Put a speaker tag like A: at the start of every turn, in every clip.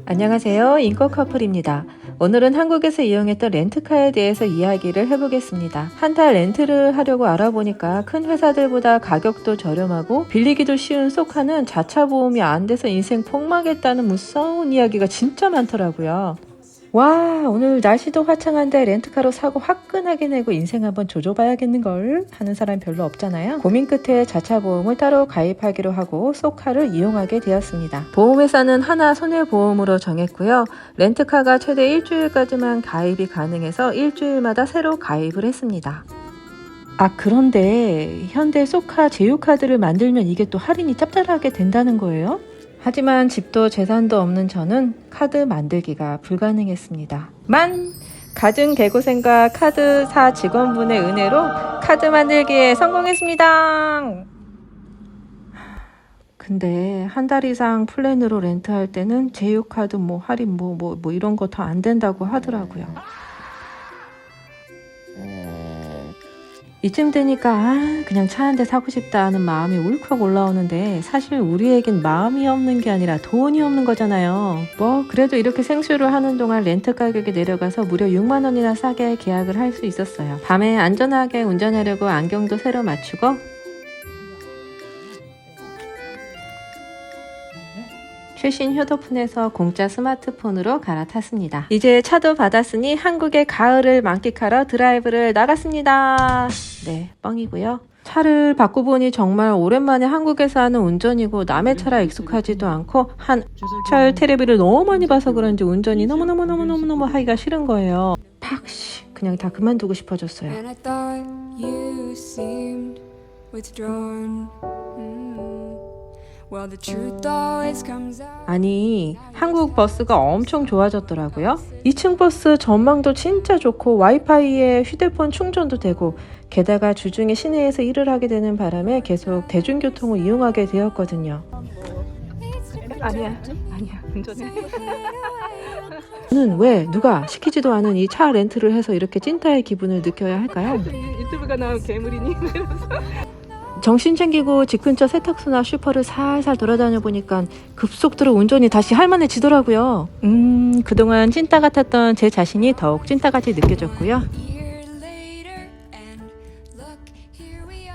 A: 안녕하세요. 인권 커플입니다. 오늘은 한국에서 이용했던 렌트카에 대해서 이야기를 해보겠습니다. 한 달 렌트를 하려고 알아보니까 큰 회사들보다 가격도 저렴하고 빌리기도 쉬운 쏘카는 자차 보험이 안 돼서 인생 폭망했다는 무서운 이야기가 진짜 많더라고요. 와, 오늘 날씨도 화창한데 렌트카로 사고 화끈하게 내고 인생 한번 조져봐야겠는걸 하는 사람 별로 없잖아요. 고민 끝에 자차 보험을 따로 가입하기로 하고 쏘카를 이용하게 되었습니다. 보험회사는 하나 손해보험으로 정했고요. 렌트카가 최대 일주일까지만 가입이 가능해서 일주일마다 새로 가입을 했습니다. 그런데 현대 쏘카 제휴카드를 만들면 이게 또 할인이 짭짤하게 된다는 거예요? 하지만 집도 재산도 없는 저는 카드 만들기가 불가능했습니다. 갖은 개고생과 카드사 직원분의 은혜로 카드 만들기에 성공했습니다. 근데 한 달 이상 플랜으로 렌트할 때는 제휴카드 할인 이런 거 다 안 된다고 하더라고요. 이쯤 되니까 그냥 차 한 대 사고 싶다 하는 마음이 울컥 올라오는데 사실 우리에겐 마음이 없는 게 아니라 돈이 없는 거잖아요. 그래도 이렇게 생수를 하는 동안 렌트 가격이 내려가서 무려 6만 원이나 싸게 계약을 할 수 있었어요. 밤에 안전하게 운전하려고 안경도 새로 맞추고 최신 휴대폰에서 공짜 스마트폰으로 갈아탔습니다. 이제 차도 받았으니 한국의 가을을 만끽하러 드라이브를 나갔습니다. 네, 뻥이고요. 차를 바꾸보니 정말 오랜만에 한국에서 하는 운전이고 남의 차라 익숙하지도 않고 한철 테레비를 너무 많이 봐서 그런지 운전이 너무너무 하기가 싫은 거예요. 그냥 다 그만두고 싶어졌어요. 아니, 한국 버스가 엄청 좋아졌더라고요. 2층 버스 전망도 진짜 좋고 와이파이에 휴대폰 충전도 되고 게다가 주중에 시내에서 일을 하게 되는 바람에 계속 대중교통을 이용하게 되었거든요. 아니야 운전해. 저는 왜 누가 시키지도 않은 이 차 렌트를 해서 이렇게 찐따의 기분을 느껴야 할까요?
B: 유튜브가 나온 괴물이니?
A: 정신 챙기고 집 근처 세탁소나 슈퍼를 살살 돌아다녀 보니까 급속도로 운전이 다시 할만해지더라고요. 그동안 찐따 같았던 제 자신이 더욱 찐따같이 느껴졌고요.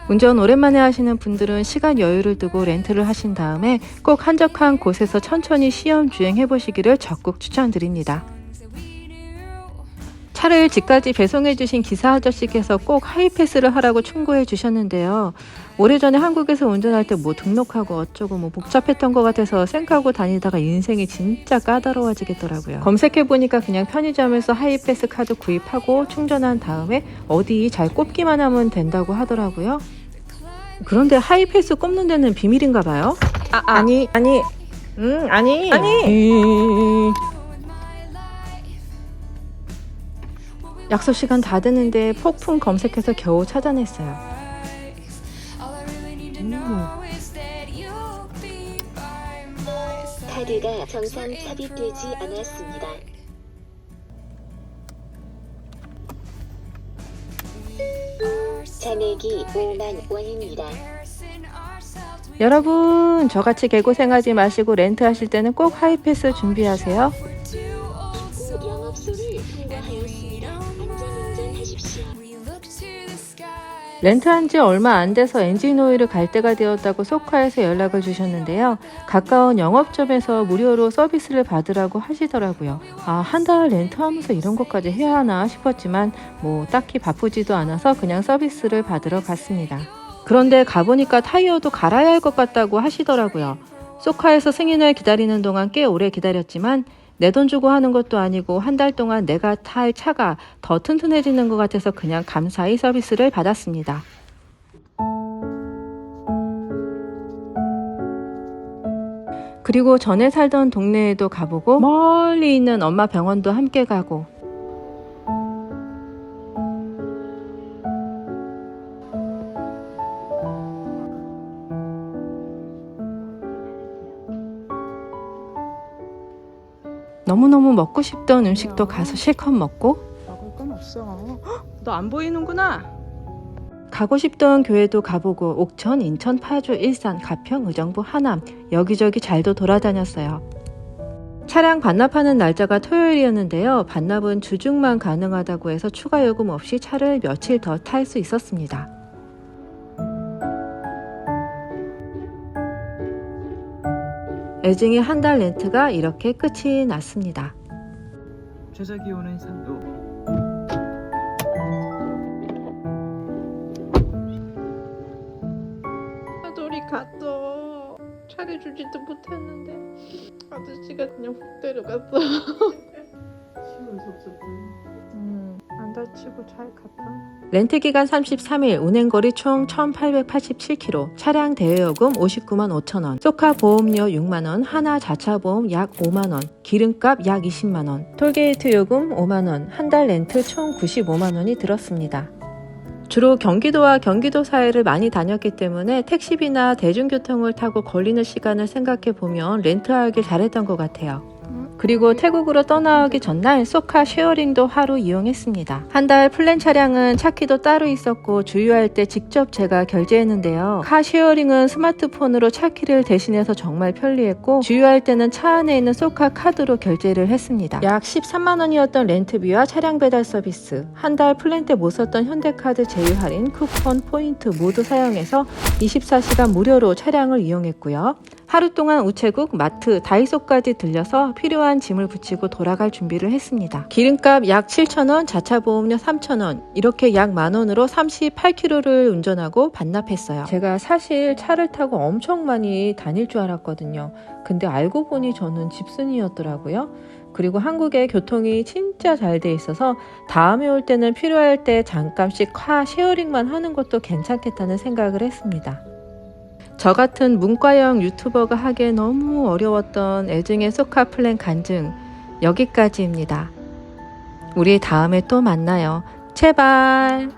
A: 운전 오랜만에 하시는 분들은 시간 여유를 두고 렌트를 하신 다음에 꼭 한적한 곳에서 천천히 시험 주행해 보시기를 적극 추천드립니다. 차를 집까지 배송해 주신 기사 아저씨께서 꼭 하이패스를 하라고 충고해 주셨는데요. 오래전에 한국에서 운전할 때 등록하고 어쩌고 복잡했던 것 같아서 쌩까고 다니다가 인생이 진짜 까다로워지겠더라고요. 검색해 보니까 그냥 편의점에서 하이패스 카드 구입하고 충전한 다음에 어디 잘 꼽기만 하면 된다고 하더라고요. 그런데 하이패스 꼽는 데는 비밀인가 봐요? 아니. 약속 시간 다 됐는데 폭풍 검색해서 겨우 찾아냈어요.
C: 카드가 정상 삽입되지 않았습니다. 잔액이 5만 원입니다.
A: 여러분, 저같이 개고생하지 마시고 렌트하실 때는 꼭 하이패스 준비하세요.
C: 영업소를 통과하였습니다. 안전운전하십시오.
A: 렌트한 지 얼마 안 돼서 엔진 오일을 갈 때가 되었다고 쏘카에서 연락을 주셨는데요. 가까운 영업점에서 무료로 서비스를 받으라고 하시더라고요. 한 달 렌트하면서 이런 것까지 해야 하나 싶었지만 딱히 바쁘지도 않아서 그냥 서비스를 받으러 갔습니다. 그런데 가보니까 타이어도 갈아야 할 것 같다고 하시더라고요. 쏘카에서 승인을 기다리는 동안 꽤 오래 기다렸지만 내 돈 주고 하는 것도 아니고 한 달 동안 내가 탈 차가 더 튼튼해지는 것 같아서 그냥 감사히 서비스를 받았습니다. 그리고 전에 살던 동네에도 가보고 멀리 있는 엄마 병원도 함께 가고 너무너무 먹고 싶던 음식도 가서 실컷 먹고
B: 먹을 건 없어. 너 안 보이는구나.
A: 가고 싶던 교회도 가보고 옥천, 인천, 파주, 일산, 가평, 의정부, 하남 여기저기 잘도 돌아다녔어요. 차량 반납하는 날짜가 토요일이었는데요. 반납은 주중만 가능하다고 해서 추가 요금 없이 차를 며칠 더 탈 수 있었습니다. 애증이 한 달 렌트가 이렇게 끝이 났습니다.
D: 최저 기온은 3도.
B: 우리 갔어. 차려주지도 못했는데 아저씨가 그냥 훅 데려갔어. 안 다치고 잘 갔다.
A: 렌트 기간 33일, 운행거리 총 1,887km, 차량 대여요금 59만 5천원, 소카 보험료 6만원, 하나 자차 보험 약 5만원, 기름값 약 20만원, 톨게이트 요금 5만원, 한 달 렌트 총 95만원이 들었습니다. 주로 경기도와 경기도 사이를 많이 다녔기 때문에 택시비나 대중교통을 타고 걸리는 시간을 생각해보면 렌트하길 잘했던 것 같아요. 그리고 태국으로 떠나오기 전날 소카 쉐어링도 하루 이용했습니다. 한 달 플랜 차량은 차키도 따로 있었고 주유할 때 직접 제가 결제했는데요. 카 쉐어링은 스마트폰으로 차키를 대신해서 정말 편리했고 주유할 때는 차 안에 있는 소카 카드로 결제를 했습니다. 약 13만원이었던 렌트비와 차량 배달 서비스, 한 달 플랜 때 못 썼던 현대카드 제휴 할인, 쿠폰, 포인트 모두 사용해서 24시간 무료로 차량을 이용했고요. 하루 동안 우체국, 마트, 다이소까지 들려서 필요한 짐을 붙이고 돌아갈 준비를 했습니다. 기름값 약 7,000원, 자차 보험료 3,000원, 이렇게 약 만원으로 38km를 운전하고 반납했어요. 제가 사실 차를 타고 엄청 많이 다닐 줄 알았거든요. 근데 알고 보니 저는 집순이였더라고요. 그리고 한국의 교통이 진짜 잘 돼 있어서 다음에 올 때는 필요할 때 잠깐씩 카 쉐어링만 하는 것도 괜찮겠다는 생각을 했습니다. 저 같은 문과형 유튜버가 하기에 너무 어려웠던 애증의 소카 플랜 간증, 여기까지입니다. 우리 다음에 또 만나요. 제발.